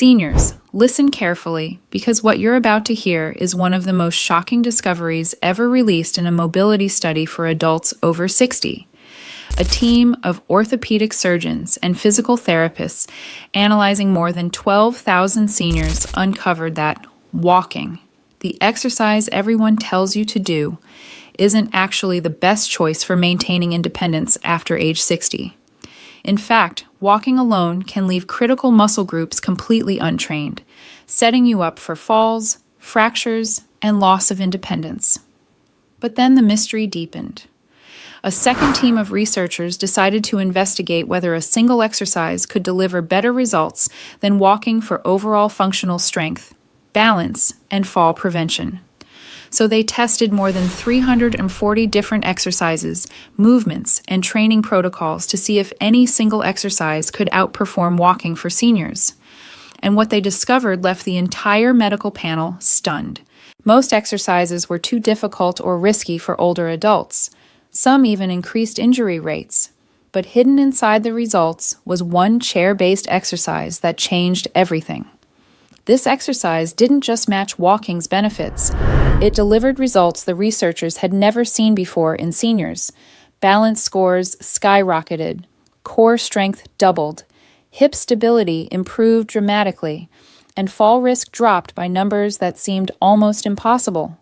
Seniors, listen carefully because what you're about to hear is one of the most shocking discoveries ever released in a mobility study for adults over 60. A team of orthopedic surgeons and physical therapists analyzing more than 12,000 seniors uncovered that walking, the exercise everyone tells you to do, isn't actually the best choice for maintaining independence after age 60. In fact, walking alone can leave critical muscle groups completely untrained, setting you up for falls, fractures, and loss of independence. But then the mystery deepened. A second team of researchers decided to investigate whether a single exercise could deliver better results than walking for overall functional strength, balance, and fall prevention. So they tested more than 340 different exercises, movements, and training protocols to see if any single exercise could outperform walking for seniors. And what they discovered left the entire medical panel stunned. Most exercises were too difficult or risky for older adults. Some even increased injury rates. But hidden inside the results was one chair-based exercise that changed everything. This exercise didn't just match walking's benefits. It delivered results the researchers had never seen before in seniors. Balance scores skyrocketed, core strength doubled, hip stability improved dramatically, and fall risk dropped by numbers that seemed almost impossible.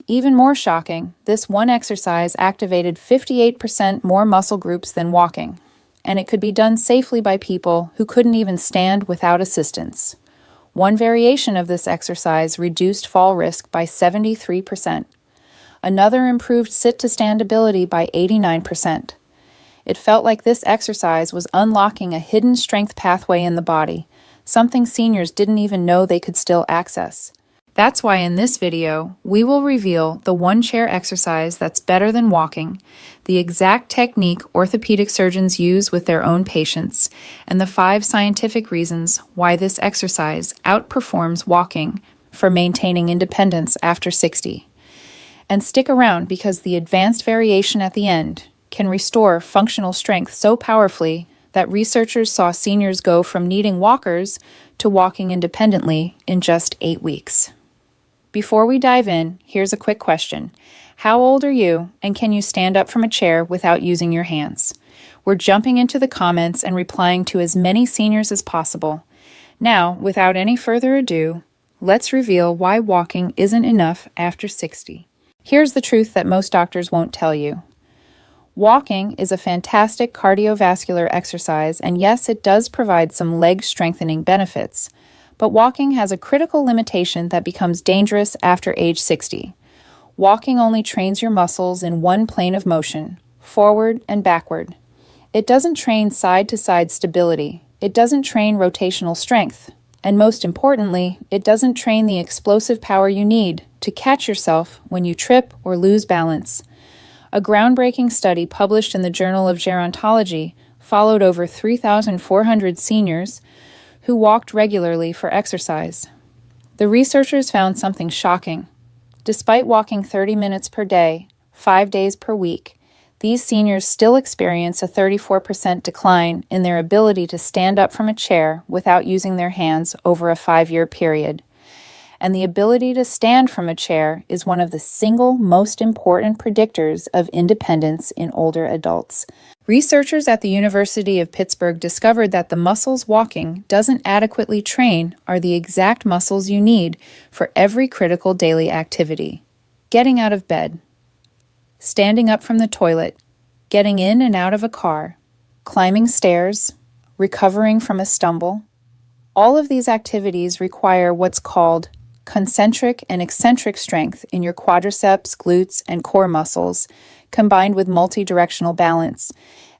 Even more shocking, this one exercise activated 58% more muscle groups than walking, and it could be done safely by people who couldn't even stand without assistance. One variation of this exercise reduced fall risk by 73%. Another improved sit-to-stand ability by 89%. It felt like this exercise was unlocking a hidden strength pathway in the body, something seniors didn't even know they could still access. That's why in this video, we will reveal the one chair exercise that's better than walking, the exact technique orthopedic surgeons use with their own patients, and the 5 scientific reasons why this exercise outperforms walking for maintaining independence after 60. And stick around because the advanced variation at the end can restore functional strength so powerfully that researchers saw seniors go from needing walkers to walking independently in just 8 weeks. Before we dive in, here's a quick question. How old are you, and can you stand up from a chair without using your hands? We're jumping into the comments and replying to as many seniors as possible. Now, without any further ado, let's reveal why walking isn't enough after 60. Here's the truth that most doctors won't tell you. Walking is a fantastic cardiovascular exercise, and yes, it does provide some leg strengthening benefits. But walking has a critical limitation that becomes dangerous after age 60. Walking only trains your muscles in one plane of motion, forward and backward. It doesn't train side-to-side stability. It doesn't train rotational strength. And most importantly, it doesn't train the explosive power you need to catch yourself when you trip or lose balance. A groundbreaking study published in the Journal of Gerontology followed over 3,400 seniors who walked regularly for exercise. The researchers found something shocking. Despite walking 30 minutes per day, 5 days per week, these seniors still experience a 34% decline in their ability to stand up from a chair without using their hands over a 5-year period. And the ability to stand from a chair is one of the single most important predictors of independence in older adults. Researchers at the University of Pittsburgh discovered that the muscles walking doesn't adequately train are the exact muscles you need for every critical daily activity. Getting out of bed, standing up from the toilet, getting in and out of a car, climbing stairs, recovering from a stumble. All of these activities require what's called concentric and eccentric strength in your quadriceps, glutes, and core muscles, combined with multi-directional balance,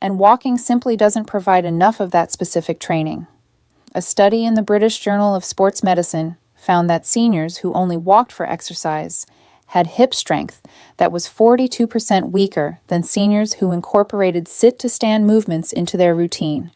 and walking simply doesn't provide enough of that specific training. A study in the British Journal of Sports Medicine found that seniors who only walked for exercise had hip strength that was 42% weaker than seniors who incorporated sit-to-stand movements into their routine.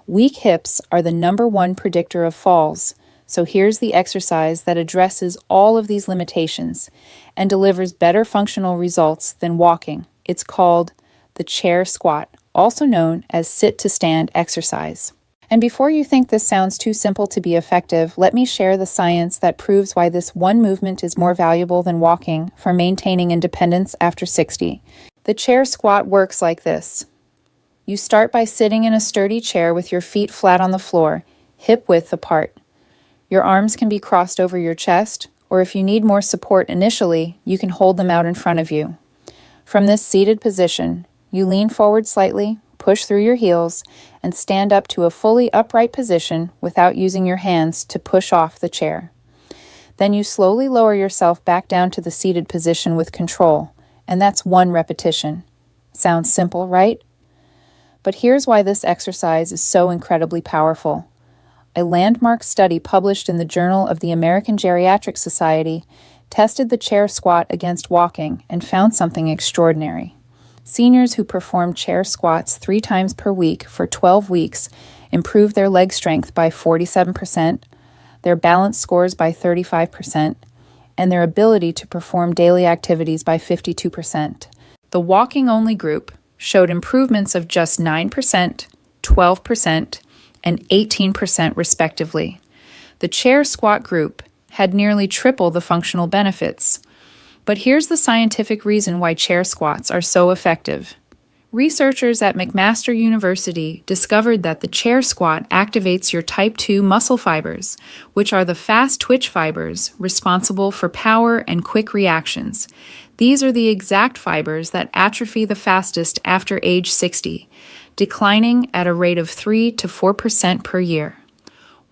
Weak hips are the #1 predictor of falls, so here's the exercise that addresses all of these limitations and delivers better functional results than walking. It's called the chair squat, also known as sit-to-stand exercise. And before you think this sounds too simple to be effective, let me share the science that proves why this one movement is more valuable than walking for maintaining independence after 60. The chair squat works like this. You start by sitting in a sturdy chair with your feet flat on the floor, hip width apart. Your arms can be crossed over your chest, or if you need more support initially, you can hold them out in front of you. From this seated position, you lean forward slightly, push through your heels, and stand up to a fully upright position without using your hands to push off the chair. Then you slowly lower yourself back down to the seated position with control, and that's one repetition. Sounds simple, right? But here's why this exercise is so incredibly powerful. A landmark study published in the Journal of the American Geriatric Society tested the chair squat against walking and found something extraordinary. Seniors who performed chair squats 3 times per week for 12 weeks improved their leg strength by 47%, their balance scores by 35%, and their ability to perform daily activities by 52%. The walking-only group showed improvements of just 9%, 12%, and 18% respectively. The chair squat group had nearly triple the functional benefits. But here's the scientific reason why chair squats are so effective. Researchers at McMaster University discovered that the chair squat activates your type 2 muscle fibers, which are the fast twitch fibers responsible for power and quick reactions. These are the exact fibers that atrophy the fastest after age 60, declining at a rate of 3 to 4% per year.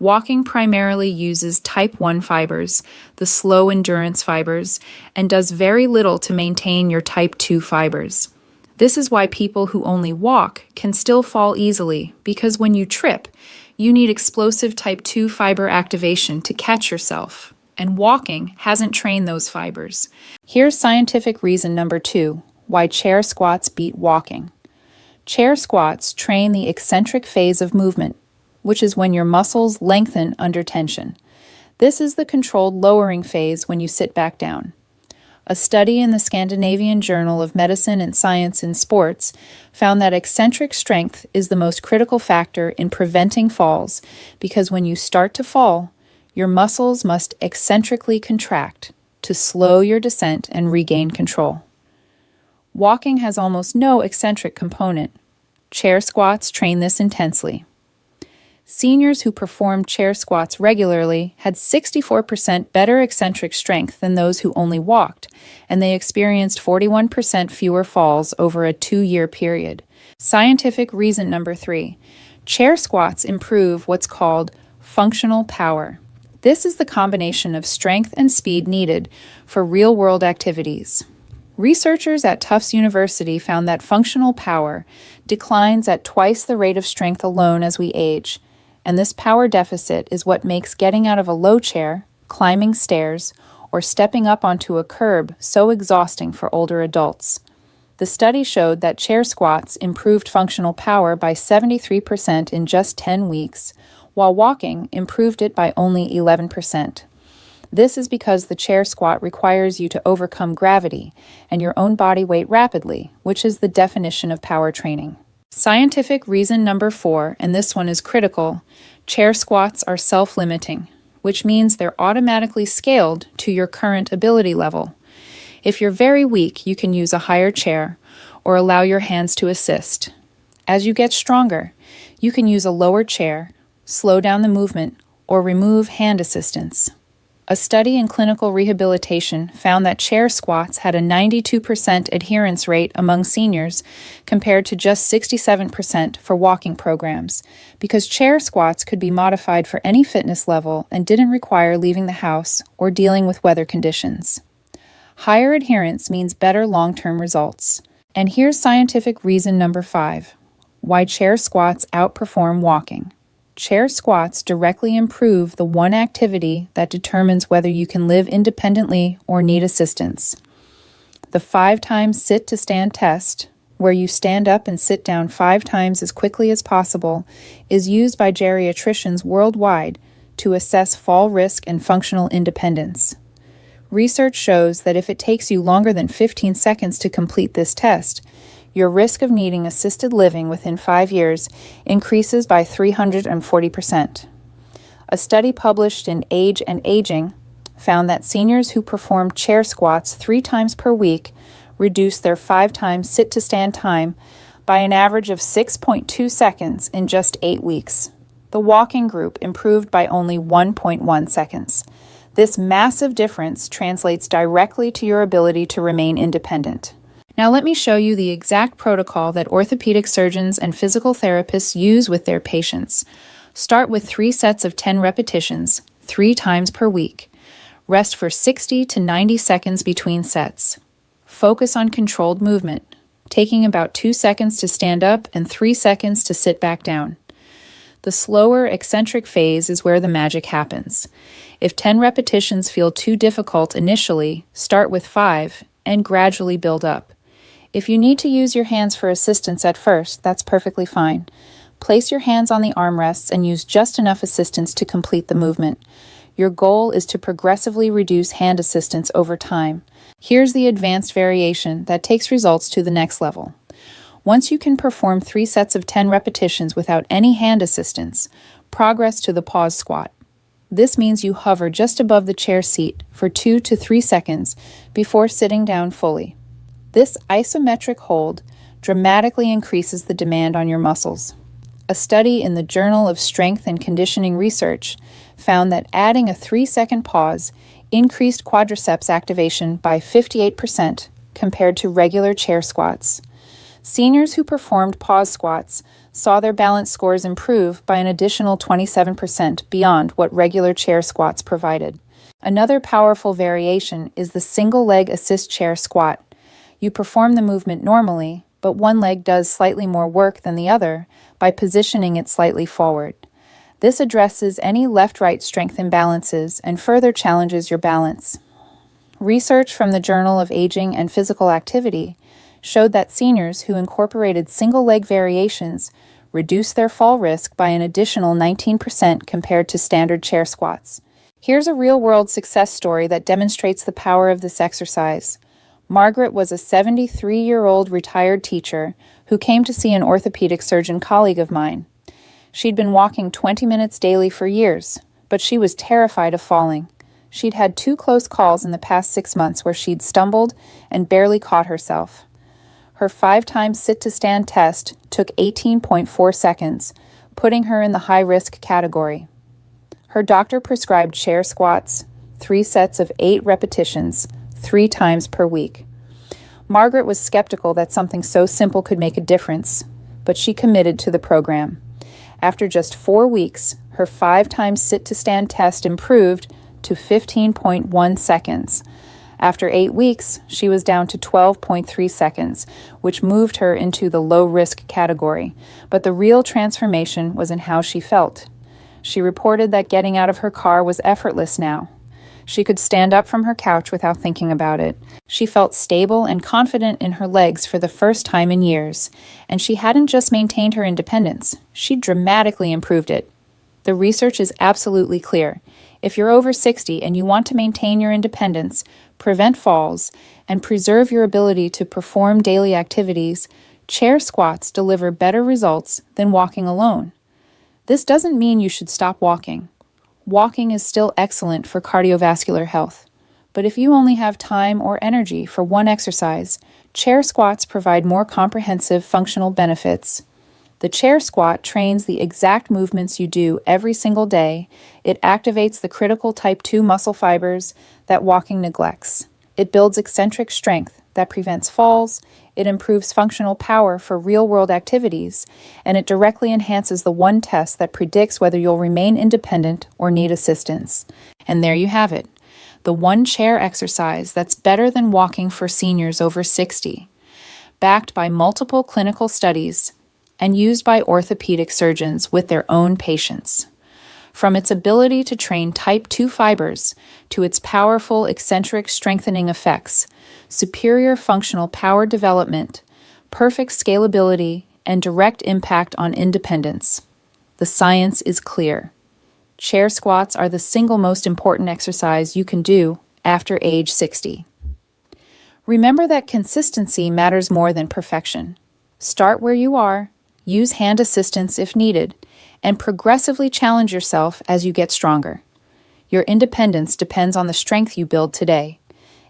Walking primarily uses type 1 fibers, the slow endurance fibers, and does very little to maintain your type 2 fibers. This is why people who only walk can still fall easily, because when you trip, you need explosive type 2 fiber activation to catch yourself, and walking hasn't trained those fibers. Here's scientific reason number 2, why chair squats beat walking. Chair squats train the eccentric phase of movement, which is when your muscles lengthen under tension. This is the controlled lowering phase when you sit back down. A study in the Scandinavian Journal of Medicine and Science in Sports found that eccentric strength is the most critical factor in preventing falls because when you start to fall, your muscles must eccentrically contract to slow your descent and regain control. Walking has almost no eccentric component. Chair squats train this intensely. Seniors who performed chair squats regularly had 64% better eccentric strength than those who only walked, and they experienced 41% fewer falls over a 2-year period. Scientific reason number 3, chair squats improve what's called functional power. This is the combination of strength and speed needed for real-world activities. Researchers at Tufts University found that functional power declines at twice the rate of strength alone as we age, and this power deficit is what makes getting out of a low chair, climbing stairs, or stepping up onto a curb so exhausting for older adults. The study showed that chair squats improved functional power by 73% in just 10 weeks, while walking improved it by only 11%. This is because the chair squat requires you to overcome gravity and your own body weight rapidly, which is the definition of power training. Scientific reason number 4, and this one is critical, chair squats are self-limiting, which means they're automatically scaled to your current ability level. If you're very weak, you can use a higher chair or allow your hands to assist. As you get stronger, you can use a lower chair, slow down the movement, or remove hand assistance. A study in clinical rehabilitation found that chair squats had a 92% adherence rate among seniors compared to just 67% for walking programs, because chair squats could be modified for any fitness level and didn't require leaving the house or dealing with weather conditions. Higher adherence means better long-term results. And here's scientific reason number 5, why chair squats outperform walking. Chair squats directly improve the one activity that determines whether you can live independently or need assistance. The 5 times sit to stand test, where you stand up and sit down 5 times as quickly as possible, is used by geriatricians worldwide to assess fall risk and functional independence. Research shows that if it takes you longer than 15 seconds to complete this test, your risk of needing assisted living within 5 years increases by 340%. A study published in Age and Aging found that seniors who performed chair squats 3 times per week reduced their 5 times sit-to-stand time by an average of 6.2 seconds in just 8 weeks. The walking group improved by only 1.1 seconds. This massive difference translates directly to your ability to remain independent. Now let me show you the exact protocol that orthopedic surgeons and physical therapists use with their patients. Start with 3 sets of 10 repetitions, 3 times per week. Rest for 60 to 90 seconds between sets. Focus on controlled movement, taking about 2 seconds to stand up and 3 seconds to sit back down. The slower eccentric phase is where the magic happens. If 10 repetitions feel too difficult initially, start with 5 and gradually build up. If you need to use your hands for assistance at first, that's perfectly fine. Place your hands on the armrests and use just enough assistance to complete the movement. Your goal is to progressively reduce hand assistance over time. Here's the advanced variation that takes results to the next level. Once you can perform 3 sets of 10 repetitions without any hand assistance, progress to the pause squat. This means you hover just above the chair seat for 2 to 3 seconds before sitting down fully. This isometric hold dramatically increases the demand on your muscles. A study in the Journal of Strength and Conditioning Research found that adding a 3-second pause increased quadriceps activation by 58% compared to regular chair squats. Seniors who performed pause squats saw their balance scores improve by an additional 27% beyond what regular chair squats provided. Another powerful variation is the single leg assist chair squat. You perform the movement normally, but one leg does slightly more work than the other by positioning it slightly forward. This addresses any left-right strength imbalances and further challenges your balance. Research from the Journal of Aging and Physical Activity showed that seniors who incorporated single-leg variations reduced their fall risk by an additional 19% compared to standard chair squats. Here's a real-world success story that demonstrates the power of this exercise. Margaret was a 73-year-old retired teacher who came to see an orthopedic surgeon colleague of mine. She'd been walking 20 minutes daily for years, but she was terrified of falling. She'd had 2 close calls in the past 6 months where she'd stumbled and barely caught herself. Her 5 times sit-to-stand test took 18.4 seconds, putting her in the high-risk category. Her doctor prescribed chair squats, 3 sets of 8 repetitions, 3 times per week. Margaret was skeptical that something so simple could make a difference, but she committed to the program. After just 4 weeks, her 5 times sit-to-stand test improved to 15.1 seconds. After 8 weeks, she was down to 12.3 seconds, which moved her into the low-risk category. But the real transformation was in how she felt. She reported that getting out of her car was effortless now. She could stand up from her couch without thinking about it. She felt stable and confident in her legs for the first time in years, and she hadn't just maintained her independence, she dramatically improved it. The research is absolutely clear. If you're over 60 and you want to maintain your independence, prevent falls, and preserve your ability to perform daily activities, chair squats deliver better results than walking alone. This doesn't mean you should stop walking. Walking is still excellent for cardiovascular health, but if you only have time or energy for one exercise, chair squats provide more comprehensive functional benefits. The chair squat trains the exact movements you do every single day. It activates the critical type 2 muscle fibers that walking neglects. It builds eccentric strength that prevents falls, it improves functional power for real-world activities, and it directly enhances the one test that predicts whether you'll remain independent or need assistance. And there you have it, the one chair exercise that's better than walking for seniors over 60, backed by multiple clinical studies and used by orthopedic surgeons with their own patients. From its ability to train type 2 fibers to its powerful eccentric strengthening effects, superior functional power development, perfect scalability, and direct impact on independence, the science is clear. Chair squats are the single most important exercise you can do after age 60. Remember that consistency matters more than perfection. Start where you are, use hand assistance if needed, and progressively challenge yourself as you get stronger. Your independence depends on the strength you build today.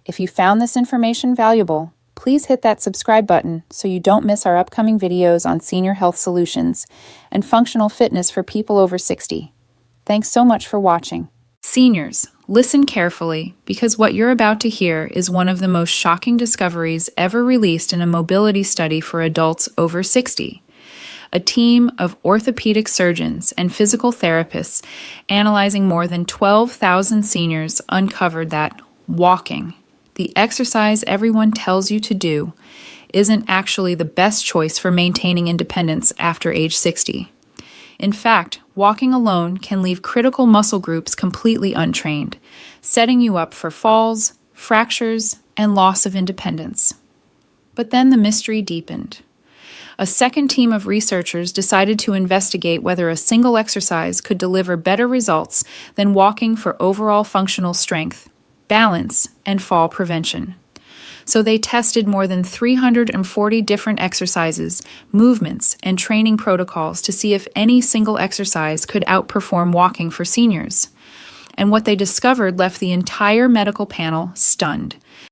If you found this information valuable, please hit that subscribe button so you don't miss our upcoming videos on senior health solutions and functional fitness for people over 60. Thanks so much for watching. Seniors, listen carefully because what you're about to hear is one of the most shocking discoveries ever released in a mobility study for adults over 60. A team of orthopedic surgeons and physical therapists analyzing more than 12,000 seniors uncovered that walking, the exercise everyone tells you to do, isn't actually the best choice for maintaining independence after age 60. In fact, walking alone can leave critical muscle groups completely untrained, setting you up for falls, fractures, and loss of independence. But then the mystery deepened. A second team of researchers decided to investigate whether a single exercise could deliver better results than walking for overall functional strength, balance, and fall prevention. So they tested more than 340 different exercises, movements, and training protocols to see if any single exercise could outperform walking for seniors. And what they discovered left the entire medical panel stunned.